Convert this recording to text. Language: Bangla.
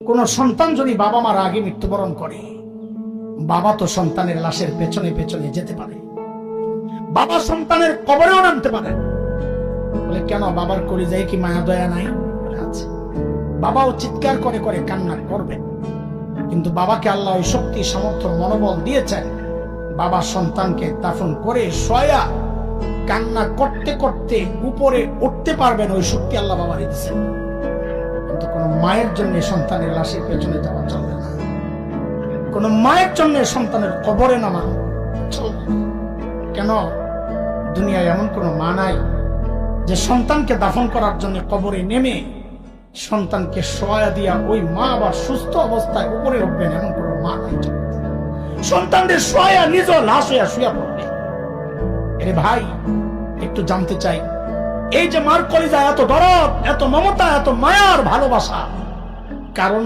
কোন সন্তান যদি বাবা মার আগে মৃত্যুবরণ করে, বাবা তো সন্তানের লাশের পেছনে পেছনে যেতে পারে, বাবা সন্তানের কবরেও নামতে পারে। বলে কেন? বাবার কলিজায় কি মায়া দয়া নাই? আছে। বাবাও চিৎকার করে করে কান্না করবে, কিন্তু বাবাকে আল্লাহ ওই শক্তি, সামর্থ্য, মনোবল দিয়েছেন। বাবা সন্তানকে দাফন করে শোয়া কান্না করতে করতে উপরে উঠতে পারবেন, ওই শক্তি আল্লাহ বাবা দিয়েছেন। কিন্তু কোন মায়ের জন্য সন্তানের লাশের পেছনে যাওয়া চলবে না, কোন মায়ের জন্য সন্তানের কবরে নামা চলবে না। কেন? দুনিয়ায় এমন কোন মা নাই যে সন্তানকে দাফন করার জন্য কবরে নেমে সন্তানকে শোয়া দিয়া ওই মা আবার সুস্থ অবস্থায় উপরে উঠবেন, এমন কোন মা নাই। সন্তানদের শোয়া নিজ লাশ হইয়া শুয়া পড়বে। এরে ভাই, একটু জানতে চাই, এই যে মার কলিজা এত দরদ, এত মমতা, এত মায়ার ভালোবাসা, কারণ